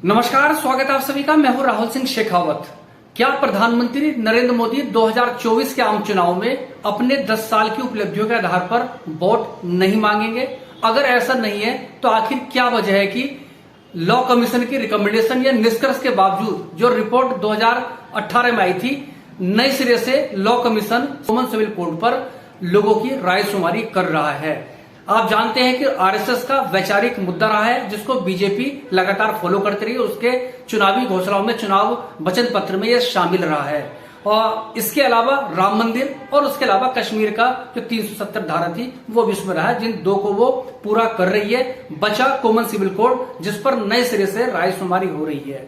नमस्कार, स्वागत है आप सभी का। मैं हूं राहुल सिंह शेखावत। क्या प्रधानमंत्री नरेंद्र मोदी 2024 के आम चुनाव में अपने 10 साल की उपलब्धियों के आधार पर वोट नहीं मांगेंगे? अगर ऐसा नहीं है तो आखिर क्या वजह है कि लॉ कमीशन की रिकमेंडेशन या निष्कर्ष के बावजूद जो रिपोर्ट 2018 में आई थी, नए सिरे से law commission common civil code पर लोगों की राय शुमारी कर रहा है। आप जानते हैं कि आरएसएस का वैचारिक मुद्दा रहा है, जिसको बीजेपी लगातार फॉलो करती रही है। उसके चुनावी घोषणाओं में, चुनाव वचन पत्र में यह शामिल रहा है। और इसके अलावा राम मंदिर और उसके अलावा कश्मीर का जो 370 धारा थी वो भी उसमें रहा है, जिन दो को वो पूरा कर रही है। बचा कॉमन सिविल कोड, जिस पर नए सिरे से राय शुमारी हो रही है।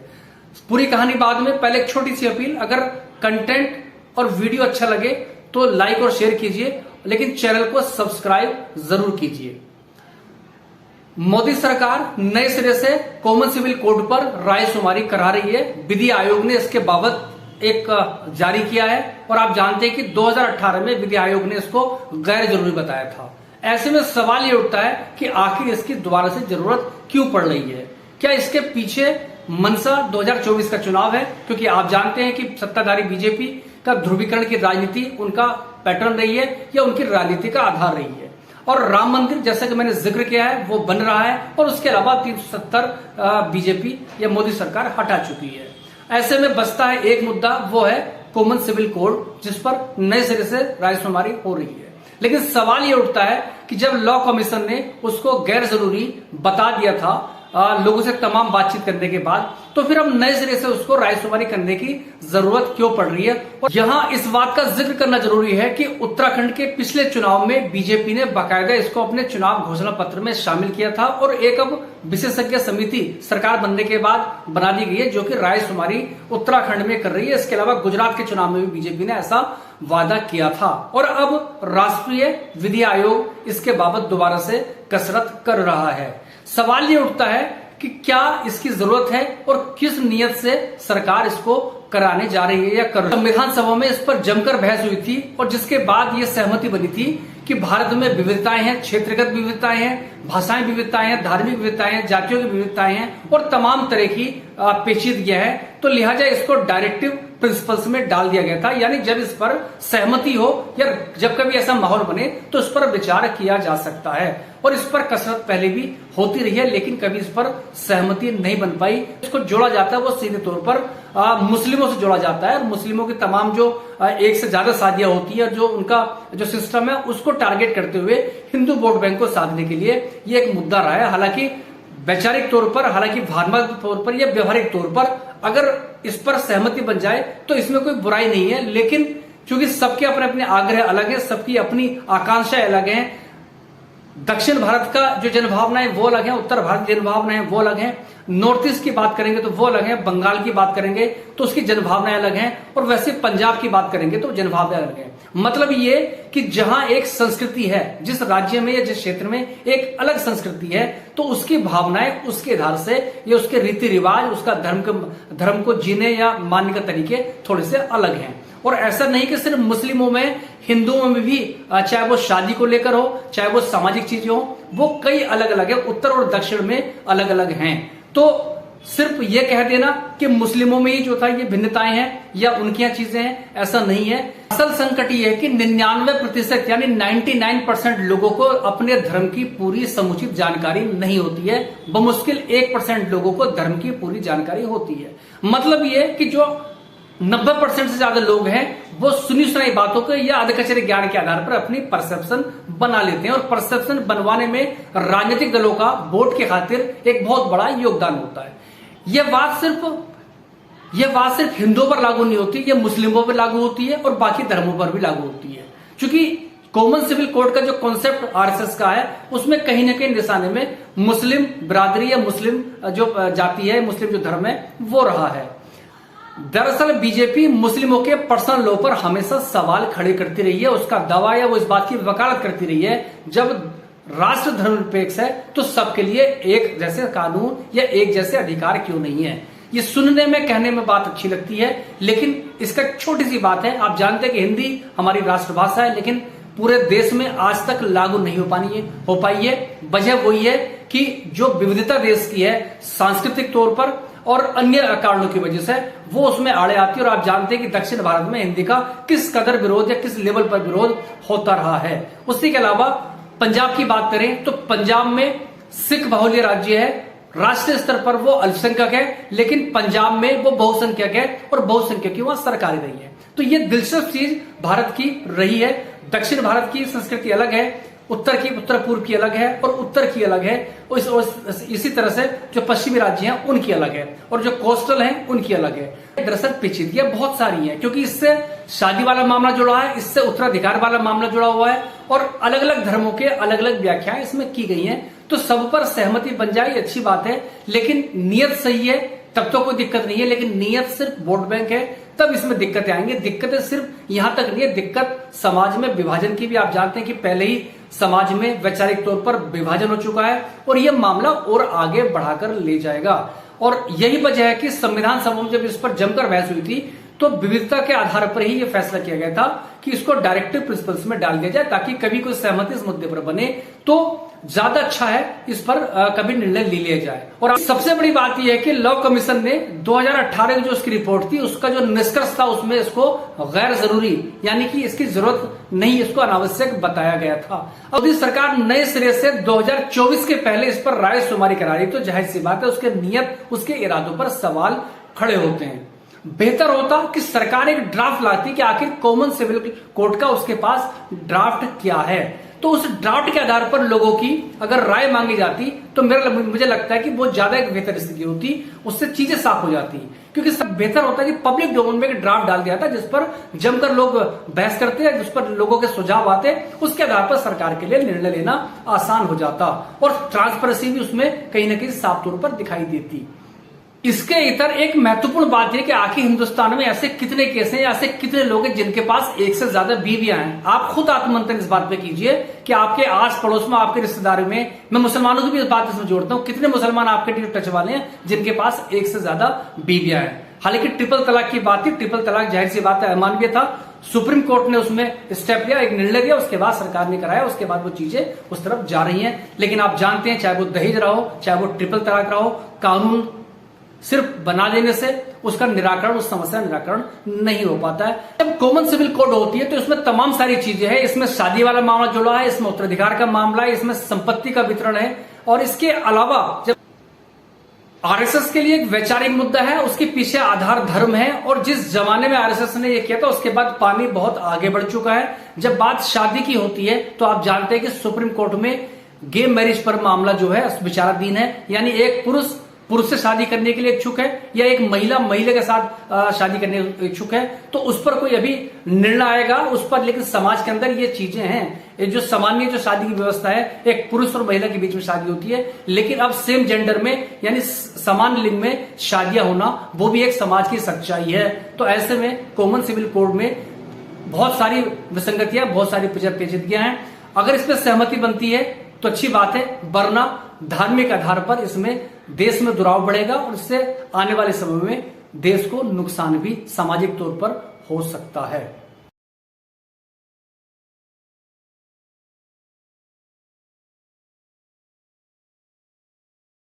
पूरी कहानी बाद में, पहले एक छोटी सी अपील, अगर कंटेंट और वीडियो अच्छा लगे तो लाइक और शेयर कीजिए, लेकिन चैनल को सब्सक्राइब जरूर कीजिए। मोदी सरकार नए सिरे से कॉमन सिविल कोड पर राय शुमारी करा रही है। विधि आयोग ने इसके बाबत एक जारी किया है और आप जानते हैं कि 2018 में विधि आयोग ने इसको गैर जरूरी बताया था। ऐसे में सवाल ये उठता है कि आखिर इसकी दोबारा से जरूरत क्यों पड़ रही है? क्या इसके पीछे मंशा 2024 का चुनाव है? क्योंकि आप जानते हैं कि सत्ताधारी बीजेपी का ध्रुवीकरण की राजनीति उनका पैटर्न रही है या उनकी राजनीति का आधार रही है। और राम मंदिर, जैसा कि मैंने जिक्र किया है, वो बन रहा है और उसके अलावा 370 बीजेपी या मोदी सरकार हटा चुकी है। ऐसे में बचता है एक मुद्दा, वो है कॉमन सिविल कोड, जिस पर नए सिरे से राय शुमारी हो रही है। लेकिन सवाल ये उठता है कि जब लॉ कमीशन ने उसको गैर जरूरी बता दिया था लोगों से तमाम बातचीत करने के बाद, तो फिर अब नए सिरे से उसको राय शुमारी करने की जरूरत क्यों पड़ रही है? और यहां इस बात का जिक्र करना जरूरी है कि उत्तराखंड के पिछले चुनाव में बीजेपी ने बाकायदा इसको अपने चुनाव घोषणा पत्र में शामिल किया था और एक अब विशेषज्ञ समिति सरकार बनने के बाद बना दी गई है, जो कि राय शुमारी उत्तराखंड में कर रही है। इसके अलावा गुजरात के चुनाव में भी बीजेपी ने ऐसा वादा किया था और अब राष्ट्रीय विधि आयोग इसके बाबत दोबारा से कसरत कर रहा है। सवाल ये उठता है कि क्या इसकी जरूरत है और किस नियत से सरकार इसको कराने जा रही है या कर रही है। संविधान सभा में इस पर जमकर बहस हुई थी और जिसके बाद ये सहमति बनी थी कि भारत में विविधताएं हैं, क्षेत्रगत विविधताएं हैं, भाषाएं विविधताएं हैं, धार्मिक विविधताएं हैं, जातियों की विविधताएं हैं और तमाम तरह की पेचीदगियां हैं। तो लिहाजा इसको डायरेक्टिव प्रिंसिपल्स में डाल दिया गया था, यानी जब इस पर सहमति हो या जब कभी ऐसा माहौल बने तो इस पर विचार किया जा सकता है। और इस पर कसरत पहले भी होती रही है, लेकिन कभी इस पर सहमति नहीं बन पाई। इसको जोड़ा जाता है वो सीधे तौर पर मुस्लिमों से जोड़ा जाता है। मुस्लिमों की तमाम जो एक से ज्यादा शादियां होती है, जो उनका जो सिस्टम है, उसको टारगेट करते हुए हिंदू वोट बैंक को साधने के लिए ये एक मुद्दा रहा है। हालांकि वैचारिक तौर पर, हालांकि भावनात्मक तौर पर या व्यवहारिक तौर पर अगर इस पर सहमति बन जाए तो इसमें कोई बुराई नहीं है। लेकिन चूंकि सबके अपने अपने आग्रह अलग है, सबकी अपनी आकांक्षाएं अलग हैं। दक्षिण भारत का जो जनभावनाएं वो अलग है, उत्तर भारत की जनभावनाएं वो अलग है, नॉर्थ ईस्ट की बात करेंगे तो वो अलग है, बंगाल की बात करेंगे तो उसकी जनभावनाएं अलग हैं, और वैसे पंजाब की बात करेंगे तो जनभावनाएं अलग है। मतलब ये कि जहां एक संस्कृति है, जिस राज्य में या जिस क्षेत्र में एक अलग संस्कृति है, तो उसकी भावनाएं उसके आधार से या उसके रीति रिवाज, उसका धर्म को जीने या मानने के तरीके थोड़े से अलग हैं। और ऐसा नहीं कि सिर्फ मुस्लिमों में, हिंदुओं में भी, चाहे वो शादी को लेकर हो, चाहे वो सामाजिक चीजें हो, वो कई अलग अलग है, उत्तर और दक्षिण में अलग अलग हैं। तो सिर्फ ये कह देना कि मुस्लिमों में ही जो था ये भिन्नताएं हैं या उनकी यहाँ चीजें हैं, ऐसा नहीं है। असल संकट ये है कि 99% यानी 99% लोगों को अपने धर्म की पूरी समुचित जानकारी नहीं होती है। बमुश्किल 1% लोगों को धर्म की पूरी जानकारी होती है। मतलब ये कि जो 90% से ज्यादा लोग हैं वो सुनी सुनाई बातों के या अधकचरे ज्ञान के आधार पर अपनी परसेप्शन बना लेते हैं, और परसेप्शन बनवाने में राजनीतिक दलों का वोट के खातिर एक बहुत बड़ा योगदान होता है। यह बात सिर्फ हिंदुओं पर लागू नहीं होती, यह मुस्लिमों पर लागू होती है और बाकी धर्मों पर भी लागू होती है। क्योंकि कॉमन सिविल कोड का जो कॉन्सेप्ट आरएसएस का है, उसमें कहीं ना कहीं निशाने में मुस्लिम बिरादरी या मुस्लिम जो जाति है, मुस्लिम जो धर्म है, वो रहा है। दरअसल बीजेपी मुस्लिमों के पर्सनल लॉ पर हमेशा सवाल खड़े करती रही है। उसका दावा या वो इस बात की वकालत करती रही है, जब राष्ट्र धर्मनिरपेक्ष है तो सबके लिए एक जैसे कानून या एक जैसे अधिकार क्यों नहीं है। ये सुनने में, कहने में बात अच्छी लगती है, लेकिन इसका छोटी सी बात है। आप जानते हैं कि हिंदी हमारी राष्ट्रभाषा है, लेकिन पूरे देश में आज तक लागू नहीं हो पाई है। वजह वही है कि जो विविधता देश की है, सांस्कृतिक तौर पर और अन्य कारणों की वजह से वो उसमें आड़े आती है। और आप जानते हैं कि दक्षिण भारत में हिंदी का किस कदर विरोध या किस लेवल पर विरोध होता रहा है। उसी के अलावा पंजाब की बात करें तो पंजाब में सिख बहुल्य राज्य है, राष्ट्रीय स्तर पर वो अल्पसंख्यक है, लेकिन पंजाब में वो बहुसंख्यक है और बहुसंख्यक की वहां सरकार रही है। तो ये दिलचस्प चीज भारत की रही है। दक्षिण भारत की संस्कृति अलग है, उत्तर पूर्व की अलग है और उत्तर की अलग है, और इसी तरह से जो पश्चिमी राज्य हैं उनकी अलग है और जो कोस्टल हैं उनकी अलग है। दरअसल पेचीदगियां बहुत सारी हैं, क्योंकि इससे शादी वाला मामला जुड़ा है, इससे उत्तराधिकार वाला मामला जुड़ा हुआ है और अलग अलग धर्मों के अलग अलग व्याख्याएं इसमें की गई हैं। तो सब पर सहमति बन जाए अच्छी बात है, लेकिन नियत सही है तब तो कोई दिक्कत नहीं है। लेकिन नियत सिर्फ वोट बैंक है तब इसमें दिक्कतें आएंगी। दिक्कतें सिर्फ यहां तक नहीं है, दिक्कत समाज में विभाजन की भी। आप जानते हैं कि पहले ही समाज में वैचारिक तौर पर विभाजन हो चुका है और यह मामला और आगे बढ़ाकर ले जाएगा। और यही वजह है कि संविधान सभा में जब इस पर जमकर बहस हुई थी तो विविधता के आधार पर ही यह फैसला किया गया था कि इसको डायरेक्टिव प्रिंसिपल्स में डाल दिया जाए, ताकि कभी कोई सहमति इस मुद्दे पर बने तो ज्यादा अच्छा है इस पर कभी निर्णय ले लिया जाए। और सबसे बड़ी बात यह है कि लॉ कमीशन ने 2018 की जो उसकी रिपोर्ट थी उसका जो निष्कर्ष था उसमें इसको गैर जरूरी, यानी कि इसकी जरूरत नहीं, इसको अनावश्यक बताया गया था। अब यदि सरकार नए सिरे से 2024 के पहले इस पर राय शुमारी करा रही तो जाहिर सी बात है उसके नियत, उसके इरादों पर सवाल खड़े होते हैं। बेहतर होता कि सरकार एक ड्राफ्ट लाती कि आखिर कॉमन सिविल कोड का उसके पास ड्राफ्ट क्या है, तो उस ड्राफ्ट के आधार पर लोगों की अगर राय मांगी जाती तो मुझे लगता है कि बहुत ज्यादा एक बेहतर स्थिति होती, उससे चीजें साफ हो जाती। क्योंकि सब बेहतर होता है कि पब्लिक डोमेन में एक ड्राफ्ट डाल दिया था जिस पर जमकर लोग बहस करते हैं, जिस पर लोगों के सुझाव आते, उसके आधार पर सरकार के लिए निर्णय लेना आसान हो जाता और ट्रांसपेरेंसी भी उसमें कहीं ना कहीं साफ तौर पर दिखाई देती। इसके इतर एक महत्वपूर्ण बात है कि आखिर हिंदुस्तान में ऐसे कितने केस हैं, ऐसे कितने लोग हैं जिनके पास एक से ज्यादा बीवियां हैं। आप खुद आत्ममंथन इस बात पे कीजिए कि आपके आस पड़ोस में, आपके रिश्तेदारों में, मैं मुसलमानों की भी इस बात इसमें जोड़ता हूं, कितने मुसलमान आपके टच वाले हैं जिनके पास एक से ज्यादा बीवियां हैं। हालांकि ट्रिपल तलाक की बात थी, ट्रिपल तलाक जाहिर सी बात है अमानवीय था, सुप्रीम कोर्ट ने उसमें स्टेप लिया, एक निर्णय दिया, उसके बाद सरकार ने कराया, उसके बाद वो चीजें उस तरफ जा रही हैं। लेकिन आप जानते हैं चाहे वो दहेज रहा हो, चाहे वो ट्रिपल तलाक रहा हो, कानून सिर्फ बना देने से उसका निराकरण, उस समस्या का निराकरण नहीं हो पाता है। जब कॉमन सिविल कोड होती है तो इसमें तमाम सारी चीजें हैं, इसमें शादी वाला मामला जुड़ा है, इसमें उत्तराधिकार का मामला है, इसमें संपत्ति का वितरण है, और इसके अलावा जब आरएसएस के लिए एक वैचारिक मुद्दा है, उसके पीछे आधार धर्म है, और जिस जमाने में आरएसएस ने यह किया था उसके बाद पानी बहुत आगे बढ़ चुका है। जब बात शादी की होती है तो आप जानते हैं कि सुप्रीम कोर्ट में गे मैरिज पर मामला जो है विचाराधीन है, यानी एक पुरुष से शादी करने के लिए इच्छुक है या एक महिला के साथ शादी करने इच्छुक है, तो उस पर कोई अभी निर्णय आएगा उस पर। लेकिन समाज के अंदर ये चीजें हैं, ये जो सामान्य जो शादी की व्यवस्था है, एक पुरुष और महिला के बीच में शादी होती है, लेकिन अब सेम जेंडर में यानी समान लिंग में शादियां होना वो भी एक समाज की सच्चाई है। तो ऐसे में कॉमन सिविल कोड में बहुत सारी विसंगतियां, बहुत सारी पेचीदगियां हैं। अगर इस पर सहमति बनती है तो अच्छी बात है, वरना धार्मिक आधार पर इसमें देश में दुराव बढ़ेगा और इससे आने वाले समय में देश को नुकसान भी सामाजिक तौर पर हो सकता है।